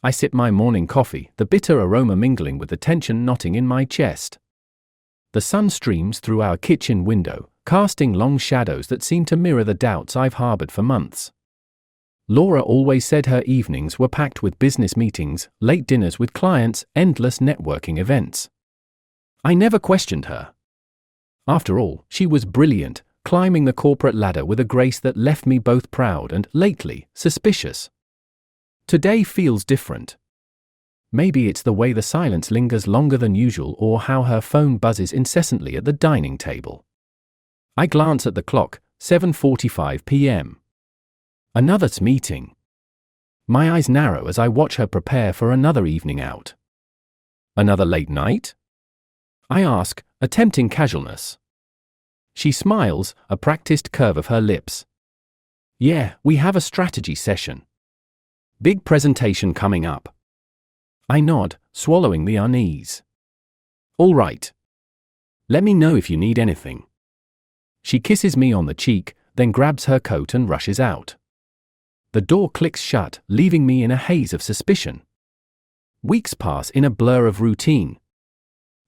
I sip my morning coffee, the bitter aroma mingling with the tension knotting in my chest. The sun streams through our kitchen window, casting long shadows that seem to mirror the doubts I've harbored for months. Laura always said her evenings were packed with business meetings, late dinners with clients, endless networking events. I never questioned her. After all, she was brilliant, climbing the corporate ladder with a grace that left me both proud and, lately, suspicious. Today feels different. Maybe it's the way the silence lingers longer than usual or how her phone buzzes incessantly at the dining table. I glance at the clock, 7:45 p.m. Another meeting. My eyes narrow as I watch her prepare for another evening out. Another late night? I ask, attempting casualness. She smiles, a practiced curve of her lips. Yeah, we have a strategy session. Big presentation coming up. I nod, swallowing the unease. All right. Let me know if you need anything. She kisses me on the cheek, then grabs her coat and rushes out. The door clicks shut, leaving me in a haze of suspicion. Weeks pass in a blur of routine.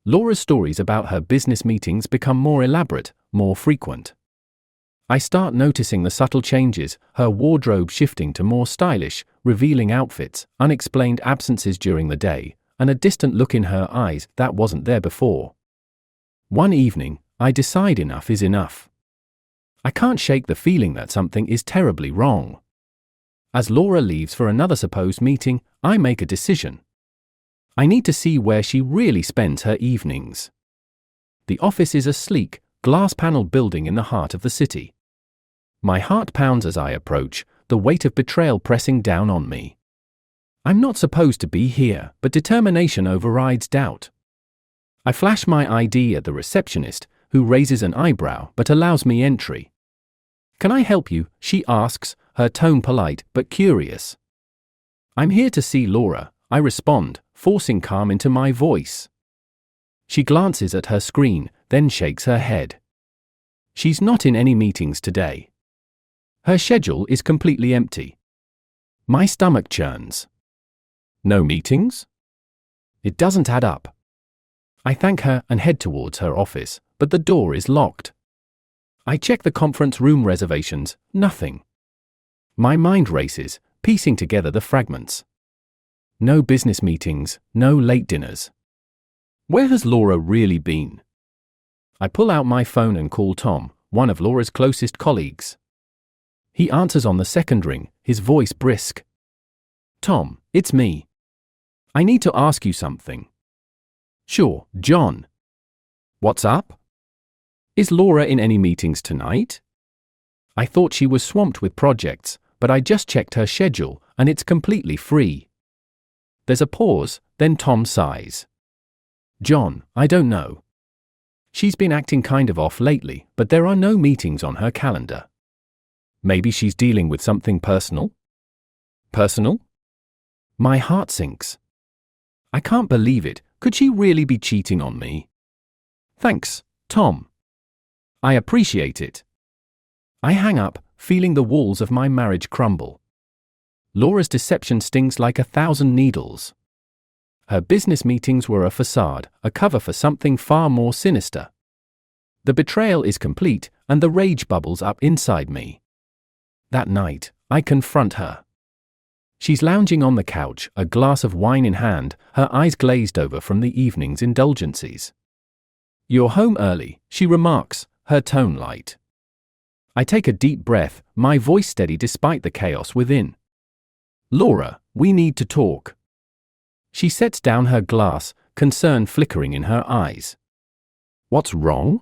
Laura's stories about her business meetings become more elaborate, more frequent. I start noticing the subtle changes, her wardrobe shifting to more stylish, revealing outfits, unexplained absences during the day, and a distant look in her eyes that wasn't there before. One evening, I decide enough is enough. I can't shake the feeling that something is terribly wrong. As Laura leaves for another supposed meeting, I make a decision. I need to see where she really spends her evenings. The office is a sleek, glass-paneled building in the heart of the city. My heart pounds as I approach, the weight of betrayal pressing down on me. I'm not supposed to be here, but determination overrides doubt. I flash my ID at the receptionist, who raises an eyebrow but allows me entry. "Can I help you?" she asks, her tone polite but curious. "I'm here to see Laura," I respond, forcing calm into my voice. She glances at her screen, then shakes her head. She's not in any meetings today. Her schedule is completely empty. My stomach churns. No meetings? It doesn't add up. I thank her and head towards her office, but the door is locked. I check the conference room reservations, nothing. My mind races, piecing together the fragments. No business meetings, no late dinners. Where has Laura really been? I pull out my phone and call Tom, one of Laura's closest colleagues. He answers on the second ring, his voice brisk. "Tom, it's me. I need to ask you something." "Sure, John." "What's up?" "Is Laura in any meetings tonight?" I thought she was swamped with projects, but I just checked her schedule, and it's completely free. There's a pause, then Tom sighs. "John, I don't know. She's been acting kind of off lately, but there are no meetings on her calendar. Maybe she's dealing with something personal?" "Personal?" My heart sinks. I can't believe it. Could she really be cheating on me? "Thanks, Tom. I appreciate it." I hang up, feeling the walls of my marriage crumble. Laura's deception stings like 1,000 needles. Her business meetings were a facade, a cover for something far more sinister. The betrayal is complete, and the rage bubbles up inside me. That night, I confront her. She's lounging on the couch, a glass of wine in hand, her eyes glazed over from the evening's indulgences. "You're home early," she remarks, her tone light. I take a deep breath, my voice steady despite the chaos within. "Laura, we need to talk." She sets down her glass, concern flickering in her eyes. "What's wrong?"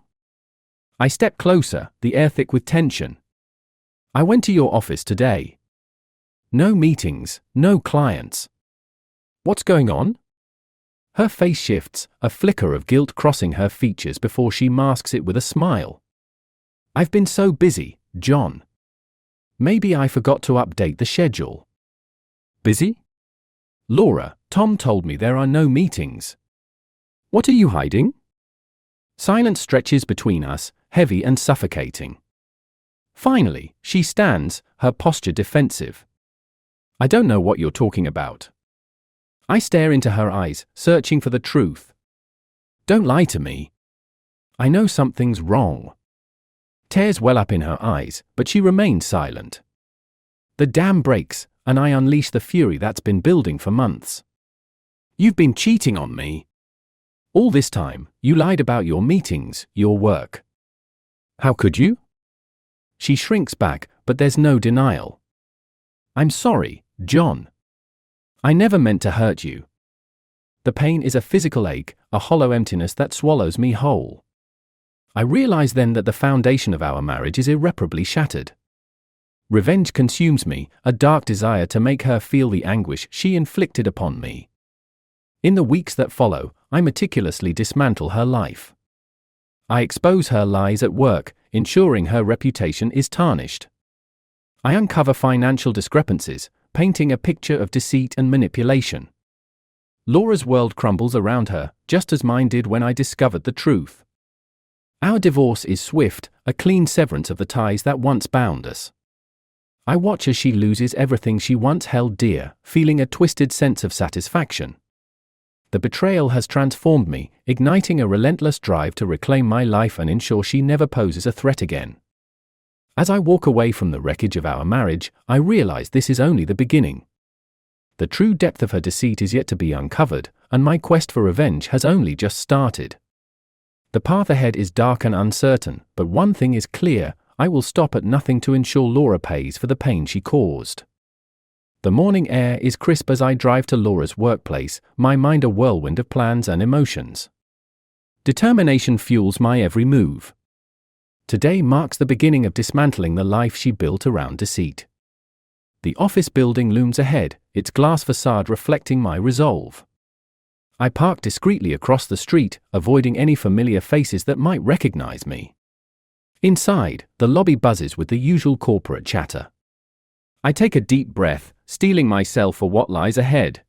I step closer, the air thick with tension. "I went to your office today. No meetings, no clients. What's going on?" Her face shifts, a flicker of guilt crossing her features before she masks it with a smile. "I've been so busy, John. Maybe I forgot to update the schedule." "Busy?" "Laura, Tom told me there are no meetings." "What are you hiding?" Silence stretches between us, heavy and suffocating. Finally, she stands, her posture defensive. "I don't know what you're talking about." I stare into her eyes, searching for the truth. Don't lie to me. I know something's wrong. Tears well up in her eyes, but she remains silent. The dam breaks, and I unleash the fury that's been building for months. You've been cheating on me. All this time, you lied about your meetings, your work. How could you? She shrinks back, but there's no denial. I'm sorry, John. I never meant to hurt you. The pain is a physical ache, a hollow emptiness that swallows me whole. I realize then that the foundation of our marriage is irreparably shattered. Revenge consumes me, a dark desire to make her feel the anguish she inflicted upon me. In the weeks that follow, I meticulously dismantle her life. I expose her lies at work, ensuring her reputation is tarnished. I uncover financial discrepancies, painting a picture of deceit and manipulation. Laura's world crumbles around her, just as mine did when I discovered the truth. Our divorce is swift, a clean severance of the ties that once bound us. I watch as she loses everything she once held dear, feeling a twisted sense of satisfaction. The betrayal has transformed me, igniting a relentless drive to reclaim my life and ensure she never poses a threat again. As I walk away from the wreckage of our marriage, I realize this is only the beginning. The true depth of her deceit is yet to be uncovered, and my quest for revenge has only just started. The path ahead is dark and uncertain, but one thing is clear: I will stop at nothing to ensure Laura pays for the pain she caused. The morning air is crisp as I drive to Laura's workplace, my mind a whirlwind of plans and emotions. Determination fuels my every move. Today marks the beginning of dismantling the life she built around deceit. The office building looms ahead, its glass facade reflecting my resolve. I park discreetly across the street, avoiding any familiar faces that might recognize me. Inside, the lobby buzzes with the usual corporate chatter. I take a deep breath, steeling myself for what lies ahead.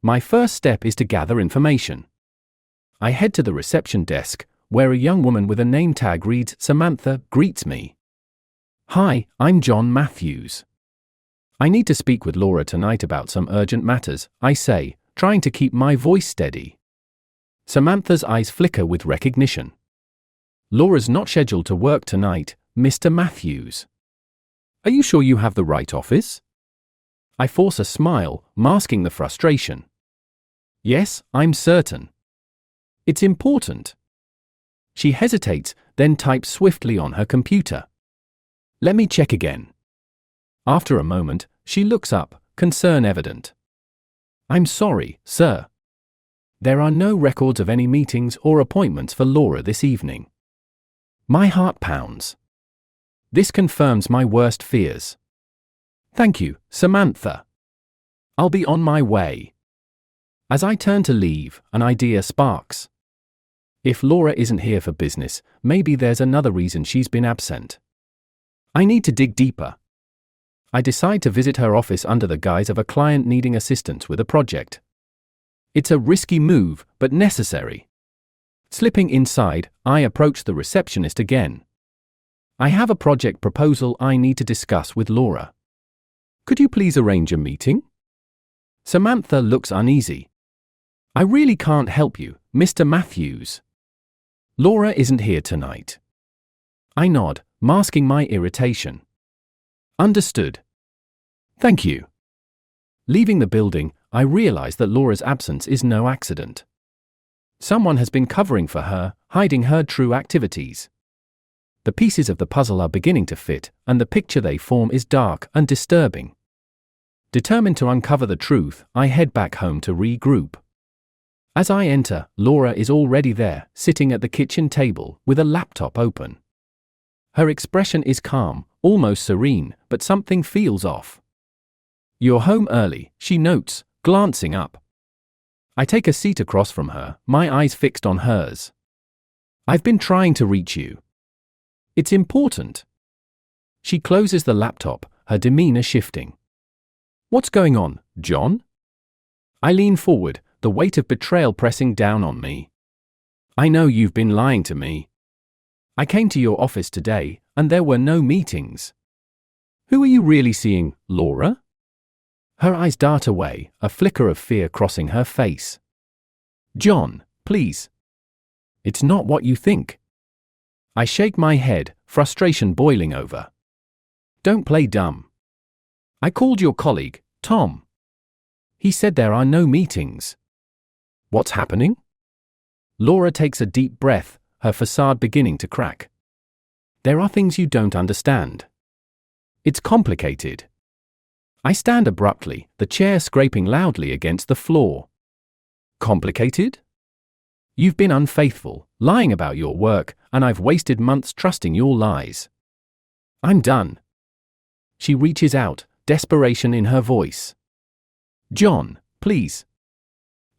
My first step is to gather information. I head to the reception desk, where a young woman with a name tag reads Samantha greets me. Hi, I'm John Matthews. I need to speak with Laura tonight about some urgent matters, I say, trying to keep my voice steady. Samantha's eyes flicker with recognition. Laura's not scheduled to work tonight, Mr. Matthews. Are you sure you have the right office? I force a smile, masking the frustration. Yes, I'm certain. It's important. She hesitates, then types swiftly on her computer. Let me check again. After a moment, she looks up, concern evident. I'm sorry, sir. There are no records of any meetings or appointments for Laura this evening. My heart pounds. This confirms my worst fears. Thank you, Samantha. I'll be on my way. As I turn to leave, an idea sparks. If Laura isn't here for business, maybe there's another reason she's been absent. I need to dig deeper. I decide to visit her office under the guise of a client needing assistance with a project. It's a risky move, but necessary. Slipping inside, I approach the receptionist again. I have a project proposal I need to discuss with Laura. Could you please arrange a meeting? Samantha looks uneasy. I really can't help you, Mr. Matthews. Laura isn't here tonight. I nod, masking my irritation. Understood. Thank you. Leaving the building, I realize that Laura's absence is no accident. Someone has been covering for her, hiding her true activities. The pieces of the puzzle are beginning to fit, and the picture they form is dark and disturbing. Determined to uncover the truth, I head back home to regroup. As I enter, Laura is already there, sitting at the kitchen table, with a laptop open. Her expression is calm, almost serene, but something feels off. You're home early, she notes, glancing up. I take a seat across from her, my eyes fixed on hers. I've been trying to reach you. It's important. She closes the laptop, her demeanor shifting. What's going on, John? I lean forward, the weight of betrayal pressing down on me. I know you've been lying to me. I came to your office today, and there were no meetings. Who are you really seeing, Laura? Her eyes dart away, a flicker of fear crossing her face. "John, please. It's not what you think." I shake my head, frustration boiling over. "Don't play dumb. I called your colleague, Tom. He said there are no meetings." "What's happening?" Laura takes a deep breath, her facade beginning to crack. "There are things you don't understand. It's complicated." I stand abruptly, the chair scraping loudly against the floor. "Complicated? You've been unfaithful, lying about your work, and I've wasted months trusting your lies. I'm done." She reaches out, desperation in her voice. "John, please.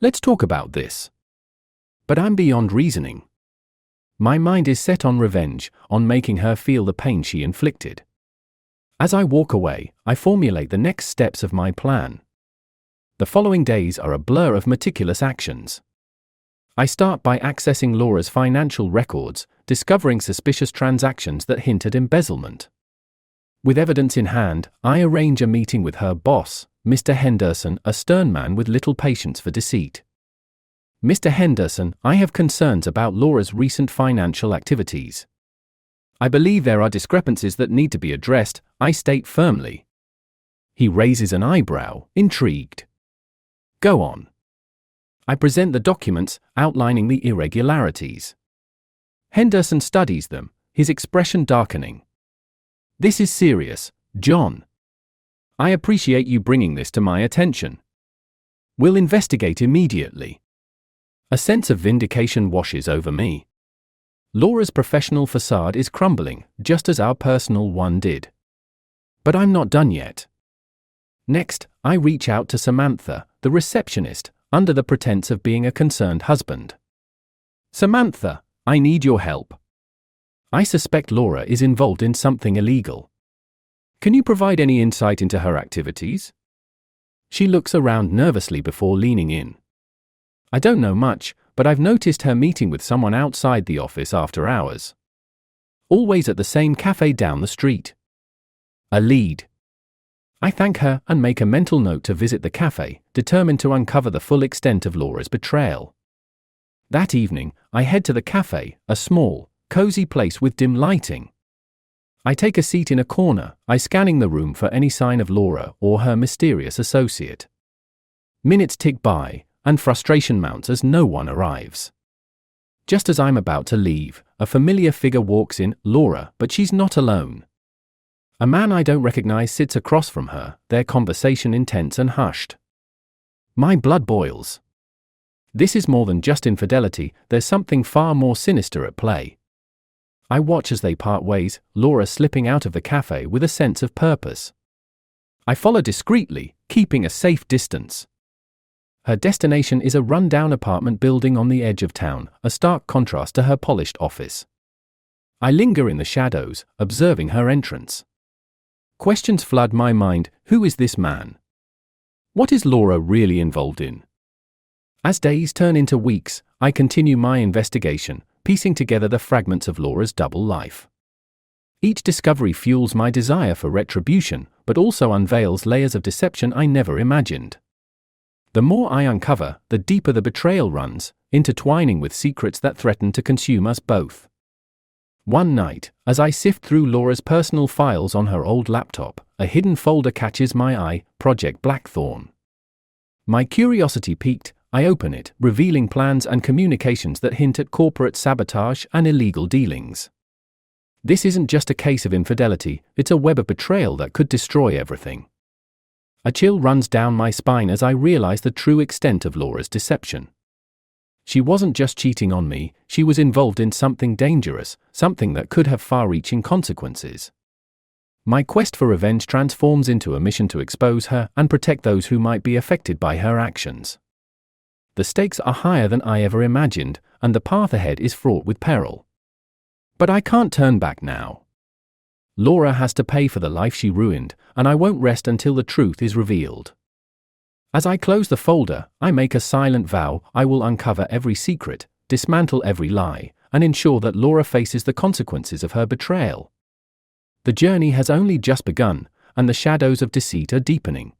Let's talk about this." But I'm beyond reasoning. My mind is set on revenge, on making her feel the pain she inflicted. As I walk away, I formulate the next steps of my plan. The following days are a blur of meticulous actions. I start by accessing Laura's financial records, discovering suspicious transactions that hint at embezzlement. With evidence in hand, I arrange a meeting with her boss, Mr. Henderson, a stern man with little patience for deceit. "Mr. Henderson, I have concerns about Laura's recent financial activities. I believe there are discrepancies that need to be addressed," I state firmly. He raises an eyebrow, intrigued. "Go on." I present the documents, outlining the irregularities. Henderson studies them, his expression darkening. "This is serious, John. I appreciate you bringing this to my attention. We'll investigate immediately." A sense of vindication washes over me. Laura's professional facade is crumbling, just as our personal one did. But I'm not done yet. Next, I reach out to Samantha, the receptionist, under the pretense of being a concerned husband. "Samantha, I need your help. I suspect Laura is involved in something illegal. Can you provide any insight into her activities?" She looks around nervously before leaning in. "I don't know much, but I've noticed her meeting with someone outside the office after hours. Always at the same cafe down the street." A lead. I thank her and make a mental note to visit the cafe, determined to uncover the full extent of Laura's betrayal. That evening, I head to the cafe, a small, cozy place with dim lighting. I take a seat in a corner, scanning the room for any sign of Laura or her mysterious associate. Minutes tick by, and frustration mounts as no one arrives. Just as I'm about to leave, a familiar figure walks in, Laura, but she's not alone. A man I don't recognize sits across from her, their conversation intense and hushed. My blood boils. This is more than just infidelity, there's something far more sinister at play. I watch as they part ways, Laura slipping out of the cafe with a sense of purpose. I follow discreetly, keeping a safe distance. Her destination is a run-down apartment building on the edge of town, a stark contrast to her polished office. I linger in the shadows, observing her entrance. Questions flood my mind. Who is this man? What is Laura really involved in? As days turn into weeks, I continue my investigation, piecing together the fragments of Laura's double life. Each discovery fuels my desire for retribution, but also unveils layers of deception I never imagined. The more I uncover, the deeper the betrayal runs, intertwining with secrets that threaten to consume us both. One night, as I sift through Laura's personal files on her old laptop, a hidden folder catches my eye, Project Blackthorn. My curiosity piqued, I open it, revealing plans and communications that hint at corporate sabotage and illegal dealings. This isn't just a case of infidelity, it's a web of betrayal that could destroy everything. A chill runs down my spine as I realize the true extent of Laura's deception. She wasn't just cheating on me, she was involved in something dangerous, something that could have far-reaching consequences. My quest for revenge transforms into a mission to expose her and protect those who might be affected by her actions. The stakes are higher than I ever imagined, and the path ahead is fraught with peril. But I can't turn back now. Laura has to pay for the life she ruined, and I won't rest until the truth is revealed. As I close the folder, I make a silent vow: I will uncover every secret, dismantle every lie, and ensure that Laura faces the consequences of her betrayal. The journey has only just begun, and the shadows of deceit are deepening.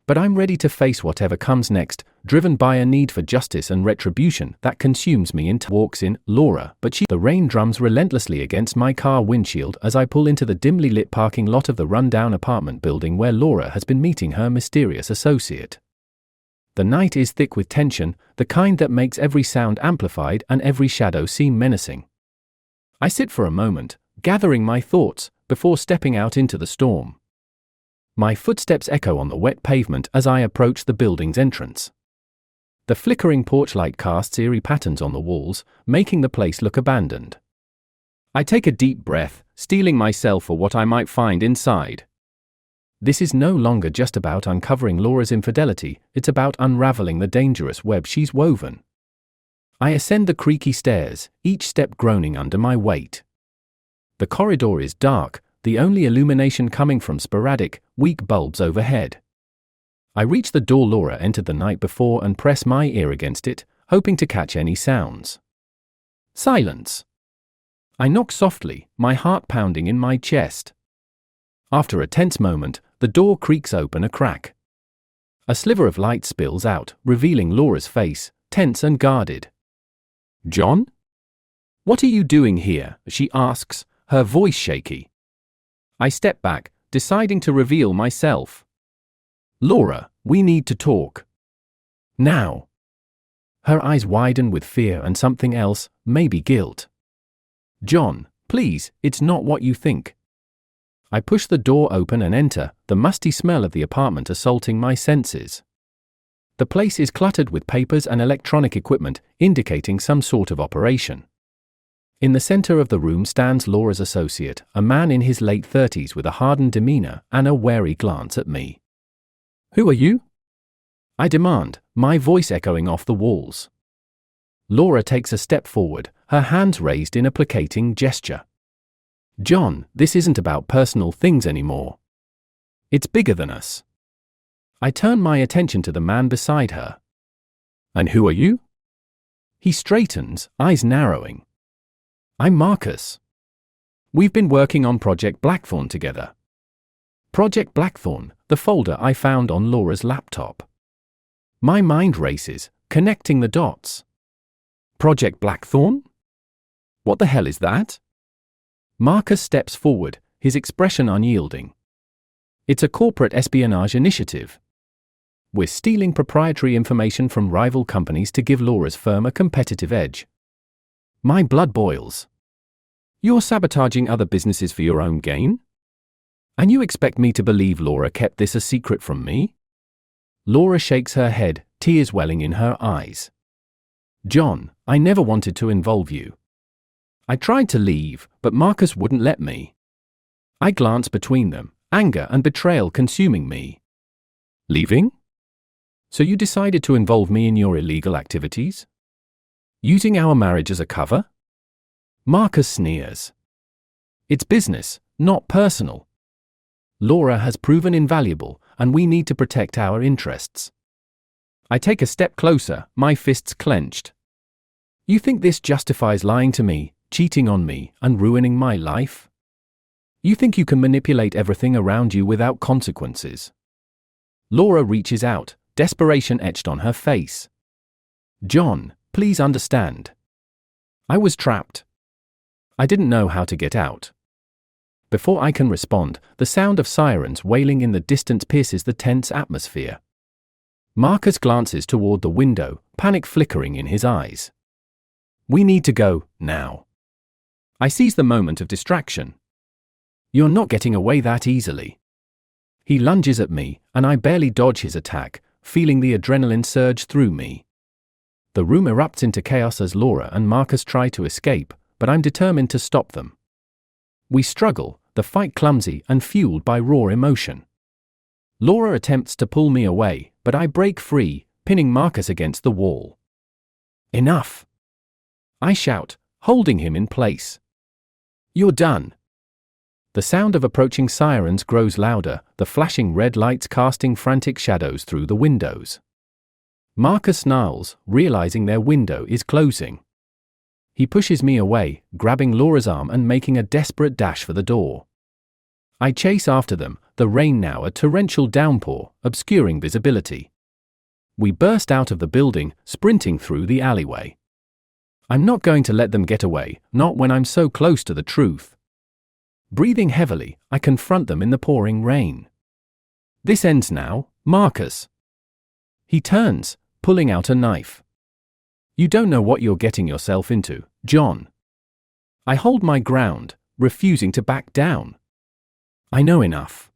But I'm ready to face whatever comes next, driven by a need for justice and retribution that consumes me. Walks in, Laura, but the rain drums relentlessly against my car windshield as I pull into the dimly lit parking lot of the rundown apartment building where Laura has been meeting her mysterious associate. The night is thick with tension, the kind that makes every sound amplified and every shadow seem menacing. I sit for a moment, gathering my thoughts, before stepping out into the storm. My footsteps echo on the wet pavement as I approach the building's entrance. The flickering porch light casts eerie patterns on the walls, making the place look abandoned. I take a deep breath, steeling myself for what I might find inside. This is no longer just about uncovering Laura's infidelity, it's about unraveling the dangerous web she's woven. I ascend the creaky stairs, each step groaning under my weight. The corridor is dark, the only illumination coming from sporadic, weak bulbs overhead. I reach the door Laura entered the night before and press my ear against it, hoping to catch any sounds. Silence. I knock softly, my heart pounding in my chest. After a tense moment, the door creaks open a crack. A sliver of light spills out, revealing Laura's face, tense and guarded. "John? What are you doing here?" she asks, her voice shaky. I step back, deciding to reveal myself. "Laura, we need to talk. Now." Her eyes widen with fear and something else, maybe guilt. "John, please, it's not what you think." I push the door open and enter, the musty smell of the apartment assaulting my senses. The place is cluttered with papers and electronic equipment, indicating some sort of operation. In the center of the room stands Laura's associate, a man in his late 30s with a hardened demeanor and a wary glance at me. "Who are you?" I demand, my voice echoing off the walls. Laura takes a step forward, her hands raised in a placating gesture. "John, this isn't about personal things anymore. It's bigger than us." I turn my attention to the man beside her. "And who are you?" He straightens, eyes narrowing. "I'm Marcus. We've been working on Project Blackthorn together." Project Blackthorn, the folder I found on Laura's laptop. My mind races, connecting the dots. Project Blackthorn? What the hell is that? Marcus steps forward, his expression unyielding. "It's a corporate espionage initiative. We're stealing proprietary information from rival companies to give Laura's firm a competitive edge." My blood boils. "You're sabotaging other businesses for your own gain? And you expect me to believe Laura kept this a secret from me?" Laura shakes her head, tears welling in her eyes. "John, I never wanted to involve you. I tried to leave, but Marcus wouldn't let me." I glance between them, anger and betrayal consuming me. "Leaving? So you decided to involve me in your illegal activities? Using our marriage as a cover?" Marcus sneers. "It's business, not personal. Laura has proven invaluable, and we need to protect our interests." I take a step closer, my fists clenched. "You think this justifies lying to me, cheating on me, and ruining my life? You think you can manipulate everything around you without consequences?" Laura reaches out, desperation etched on her face. "John, please understand. I was trapped. I didn't know how to get out." Before I can respond, the sound of sirens wailing in the distance pierces the tense atmosphere. Marcus glances toward the window, panic flickering in his eyes. "We need to go, now." I seize the moment of distraction. "You're not getting away that easily." He lunges at me, and I barely dodge his attack, feeling the adrenaline surge through me. The room erupts into chaos as Laura and Marcus try to escape, but I'm determined to stop them. We struggle, the fight clumsy and fueled by raw emotion. Laura attempts to pull me away, but I break free, pinning Marcus against the wall. "Enough!" I shout, holding him in place. "You're done." The sound of approaching sirens grows louder, the flashing red lights casting frantic shadows through the windows. Marcus snarls, realizing their window is closing. He pushes me away, grabbing Laura's arm and making a desperate dash for the door. I chase after them, the rain now a torrential downpour, obscuring visibility. We burst out of the building, sprinting through the alleyway. I'm not going to let them get away, not when I'm so close to the truth. Breathing heavily, I confront them in the pouring rain. This ends now, Marcus. He turns, pulling out a knife. You don't know what you're getting yourself into, John. I hold my ground, refusing to back down. I know enough.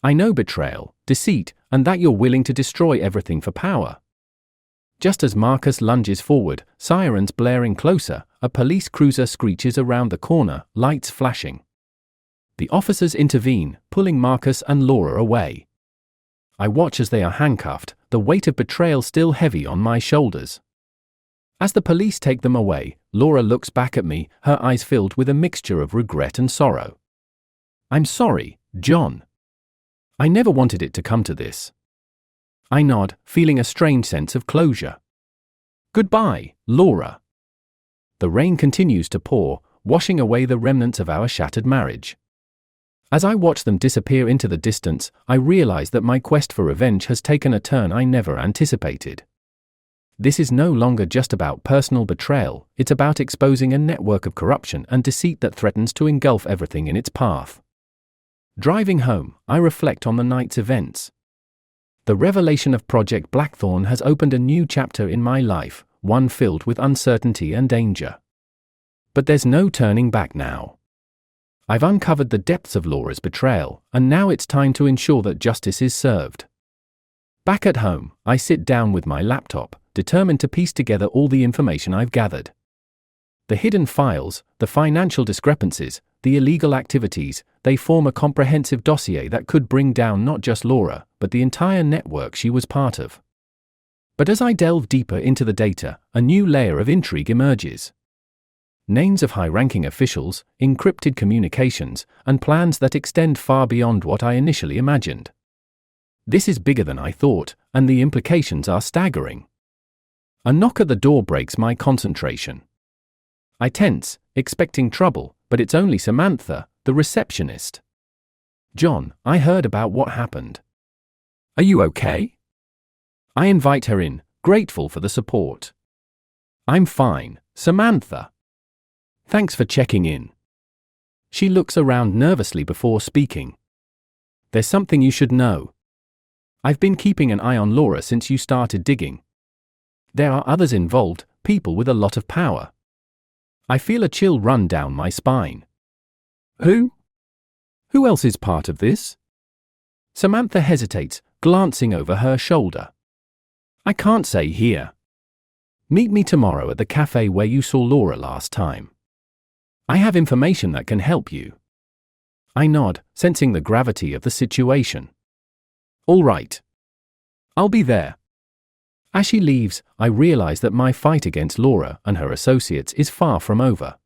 I know betrayal, deceit, and that you're willing to destroy everything for power. Just as Marcus lunges forward, sirens blaring closer, a police cruiser screeches around the corner, lights flashing. The officers intervene, pulling Marcus and Laura away. I watch as they are handcuffed, the weight of betrayal still heavy on my shoulders. As the police take them away, Laura looks back at me, her eyes filled with a mixture of regret and sorrow. I'm sorry, John. I never wanted it to come to this. I nod, feeling a strange sense of closure. Goodbye, Laura. The rain continues to pour, washing away the remnants of our shattered marriage. As I watch them disappear into the distance, I realize that my quest for revenge has taken a turn I never anticipated. This is no longer just about personal betrayal, it's about exposing a network of corruption and deceit that threatens to engulf everything in its path. Driving home, I reflect on the night's events. The revelation of Project Blackthorn has opened a new chapter in my life, one filled with uncertainty and danger. But there's no turning back now. I've uncovered the depths of Laura's betrayal, and now it's time to ensure that justice is served. Back at home, I sit down with my laptop, determined to piece together all the information I've gathered. The hidden files, the financial discrepancies, the illegal activities, they form a comprehensive dossier that could bring down not just Laura, but the entire network she was part of. But as I delve deeper into the data, a new layer of intrigue emerges. Names of high-ranking officials, encrypted communications, and plans that extend far beyond what I initially imagined. This is bigger than I thought, and the implications are staggering. A knock at the door breaks my concentration. I tense, expecting trouble, but it's only Samantha, the receptionist. John, I heard about what happened. Are you okay? I invite her in, grateful for the support. I'm fine, Samantha. Thanks for checking in. She looks around nervously before speaking. There's something you should know. I've been keeping an eye on Laura since you started digging. There are others involved, people with a lot of power. I feel a chill run down my spine. Who? Who else is part of this? Samantha hesitates, glancing over her shoulder. I can't say here. Meet me tomorrow at the cafe where you saw Laura last time. I have information that can help you. I nod, sensing the gravity of the situation. All right. I'll be there. As she leaves, I realize that my fight against Laura and her associates is far from over.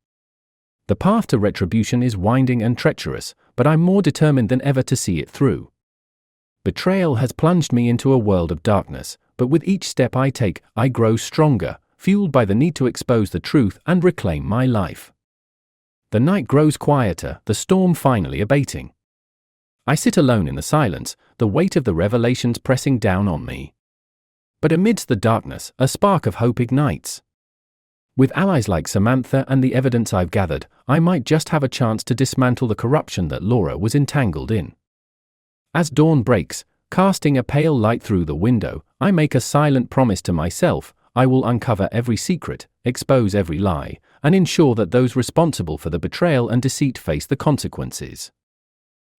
The path to retribution is winding and treacherous, but I'm more determined than ever to see it through. Betrayal has plunged me into a world of darkness, but with each step I take, I grow stronger, fueled by the need to expose the truth and reclaim my life. The night grows quieter, the storm finally abating. I sit alone in the silence, the weight of the revelations pressing down on me. But amidst the darkness, a spark of hope ignites. With allies like Samantha and the evidence I've gathered, I might just have a chance to dismantle the corruption that Laura was entangled in. As dawn breaks, casting a pale light through the window, I make a silent promise to myself: I will uncover every secret, expose every lie, and ensure that those responsible for the betrayal and deceit face the consequences.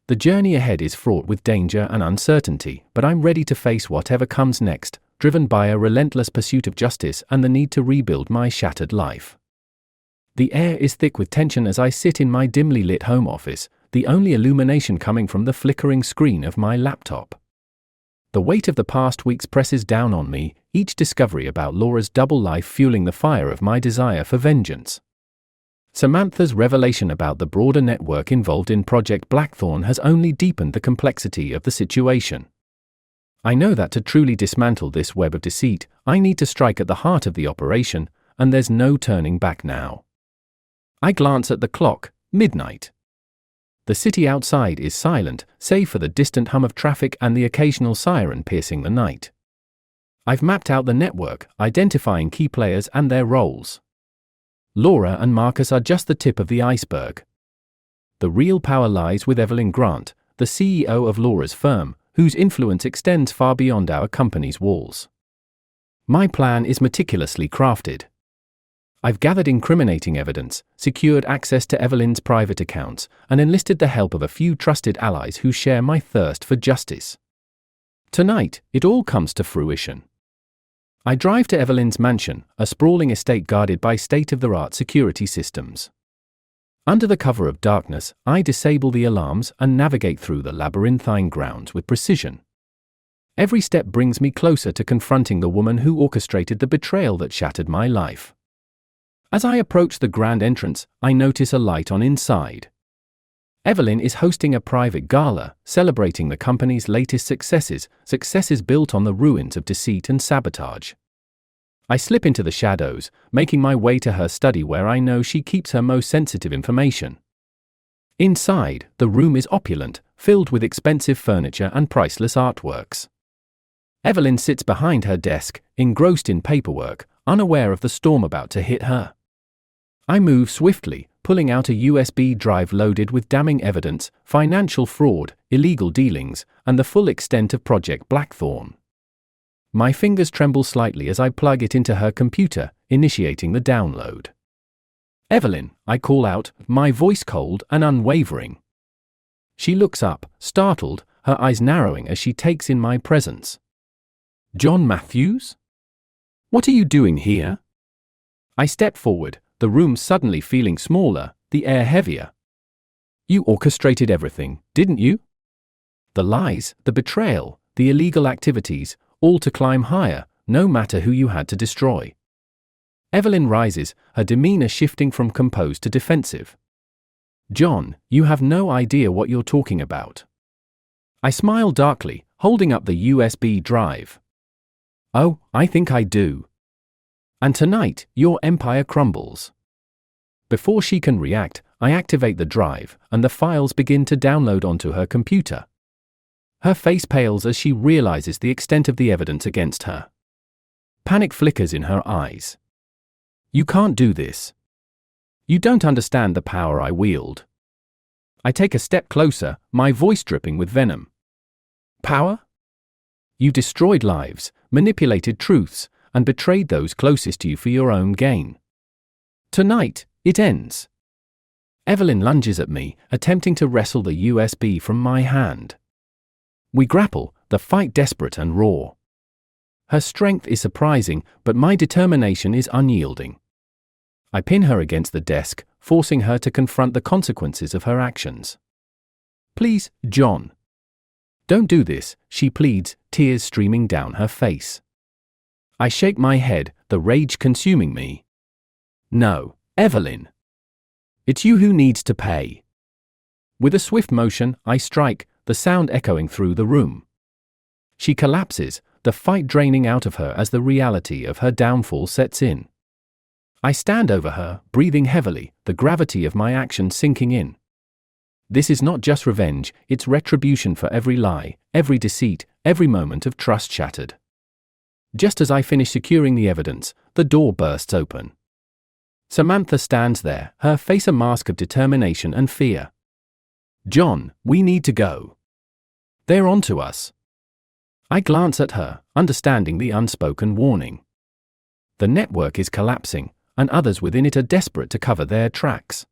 The journey ahead is fraught with danger and uncertainty, but I'm ready to face whatever comes next, driven by a relentless pursuit of justice and the need to rebuild my shattered life. The air is thick with tension as I sit in my dimly lit home office, the only illumination coming from the flickering screen of my laptop. The weight of the past weeks presses down on me, each discovery about Laura's double life fueling the fire of my desire for vengeance. Samantha's revelation about the broader network involved in Project Blackthorn has only deepened the complexity of the situation. I know that to truly dismantle this web of deceit, I need to strike at the heart of the operation, and there's no turning back now. I glance at the clock, midnight. The city outside is silent, save for the distant hum of traffic and the occasional siren piercing the night. I've mapped out the network, identifying key players and their roles. Laura and Marcus are just the tip of the iceberg. The real power lies with Evelyn Grant, the CEO of Laura's firm, whose influence extends far beyond our company's walls. My plan is meticulously crafted. I've gathered incriminating evidence, secured access to Evelyn's private accounts, and enlisted the help of a few trusted allies who share my thirst for justice. Tonight, it all comes to fruition. I drive to Evelyn's mansion, a sprawling estate guarded by state-of-the-art security systems. Under the cover of darkness, I disable the alarms and navigate through the labyrinthine grounds with precision. Every step brings me closer to confronting the woman who orchestrated the betrayal that shattered my life. As I approach the grand entrance, I notice a light on inside. Evelyn is hosting a private gala, celebrating the company's latest successes built on the ruins of deceit and sabotage. I slip into the shadows, making my way to her study where I know she keeps her most sensitive information. Inside, the room is opulent, filled with expensive furniture and priceless artworks. Evelyn sits behind her desk, engrossed in paperwork, unaware of the storm about to hit her. I move swiftly, pulling out a USB drive loaded with damning evidence, financial fraud, illegal dealings, and the full extent of Project Blackthorn. My fingers tremble slightly as I plug it into her computer, initiating the download. "Evelyn," I call out, my voice cold and unwavering. She looks up, startled, her eyes narrowing as she takes in my presence. "John Matthews? What are you doing here?" I step forward, the room suddenly feeling smaller, the air heavier. "You orchestrated everything, didn't you? The lies, the betrayal, the illegal activities, all to climb higher, no matter who you had to destroy." Evelyn rises, her demeanor shifting from composed to defensive. "John, you have no idea what you're talking about." I smile darkly, holding up the USB drive. "Oh, I think I do. And tonight, your empire crumbles." Before she can react, I activate the drive, and the files begin to download onto her computer. Her face pales as she realizes the extent of the evidence against her. Panic flickers in her eyes. "You can't do this. You don't understand the power I wield." I take a step closer, my voice dripping with venom. "Power? You destroyed lives, manipulated truths, and betrayed those closest to you for your own gain. Tonight, it ends." Evelyn lunges at me, attempting to wrestle the USB from my hand. We grapple, the fight desperate and raw. Her strength is surprising, but my determination is unyielding. I pin her against the desk, forcing her to confront the consequences of her actions. "Please, John. Don't do this," she pleads, tears streaming down her face. I shake my head, the rage consuming me. "No, Evelyn. It's you who needs to pay." With a swift motion, I strike, the sound echoing through the room. She collapses, the fight draining out of her as the reality of her downfall sets in. I stand over her, breathing heavily, the gravity of my action sinking in. This is not just revenge, it's retribution for every lie, every deceit, every moment of trust shattered. Just as I finish securing the evidence, the door bursts open. Samantha stands there, her face a mask of determination and fear. "John, we need to go. They're onto us." I glance at her, understanding the unspoken warning. The network is collapsing, and others within it are desperate to cover their tracks.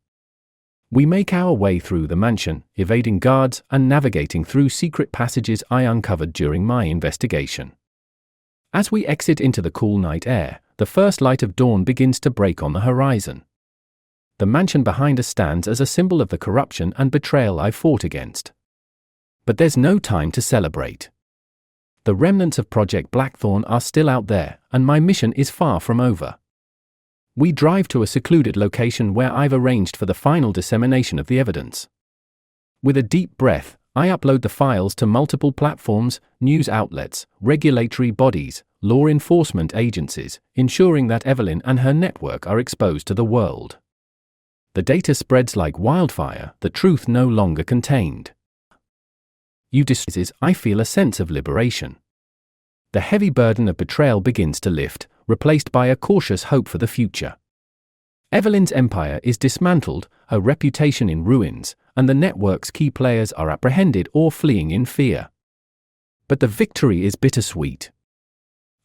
We make our way through the mansion, evading guards and navigating through secret passages I uncovered during my investigation. As we exit into the cool night air, the first light of dawn begins to break on the horizon. The mansion behind us stands as a symbol of the corruption and betrayal I fought against. But there's no time to celebrate. The remnants of Project Blackthorn are still out there, and my mission is far from over. We drive to a secluded location where I've arranged for the final dissemination of the evidence. With a deep breath, I upload the files to multiple platforms, news outlets, regulatory bodies, law enforcement agencies, ensuring that Evelyn and her network are exposed to the world. The data spreads like wildfire, the truth no longer contained. I feel a sense of liberation. The heavy burden of betrayal begins to lift, replaced by a cautious hope for the future. Evelyn's empire is dismantled, her reputation in ruins, and the network's key players are apprehended or fleeing in fear. But the victory is bittersweet.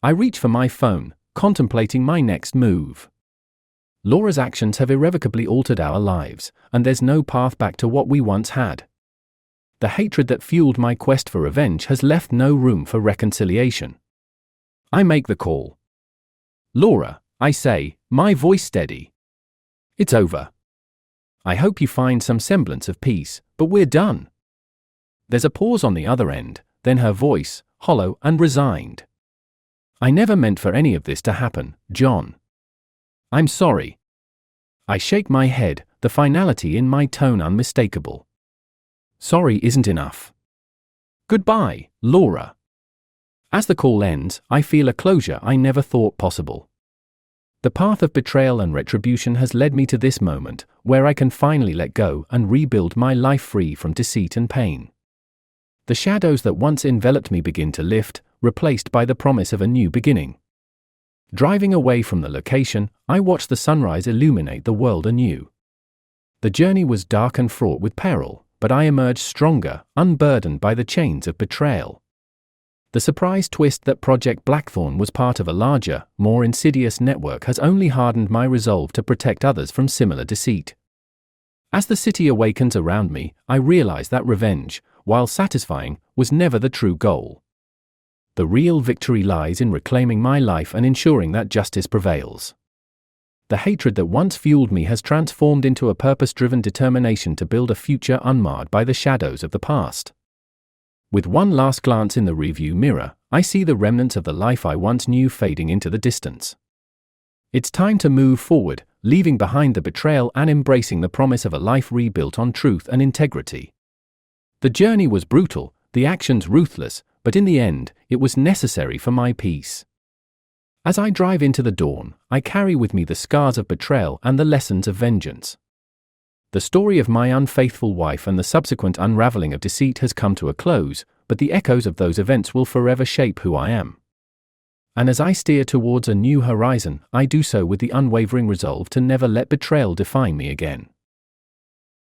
I reach for my phone, contemplating my next move. Laura's actions have irrevocably altered our lives, and there's no path back to what we once had. The hatred that fueled my quest for revenge has left no room for reconciliation. I make the call. "Laura," I say, my voice steady. "It's over. I hope you find some semblance of peace, but we're done." There's a pause on the other end, then her voice, hollow and resigned. "I never meant for any of this to happen, John. I'm sorry." I shake my head, the finality in my tone unmistakable. Sorry isn't enough. "Goodbye, Laura." As the call ends, I feel a closure I never thought possible. The path of betrayal and retribution has led me to this moment, where I can finally let go and rebuild my life free from deceit and pain. The shadows that once enveloped me begin to lift, replaced by the promise of a new beginning. Driving away from the location, I watch the sunrise illuminate the world anew. The journey was dark and fraught with peril, but I emerged stronger, unburdened by the chains of betrayal. The surprise twist that Project Blackthorn was part of a larger, more insidious network has only hardened my resolve to protect others from similar deceit. As the city awakens around me, I realize that revenge, while satisfying, was never the true goal. The real victory lies in reclaiming my life and ensuring that justice prevails. The hatred that once fueled me has transformed into a purpose-driven determination to build a future unmarred by the shadows of the past. With one last glance in the rearview mirror, I see the remnants of the life I once knew fading into the distance. It's time to move forward, leaving behind the betrayal and embracing the promise of a life rebuilt on truth and integrity. The journey was brutal, the actions ruthless, but in the end, it was necessary for my peace. As I drive into the dawn, I carry with me the scars of betrayal and the lessons of vengeance. The story of my unfaithful wife and the subsequent unraveling of deceit has come to a close, but the echoes of those events will forever shape who I am. And as I steer towards a new horizon, I do so with the unwavering resolve to never let betrayal define me again.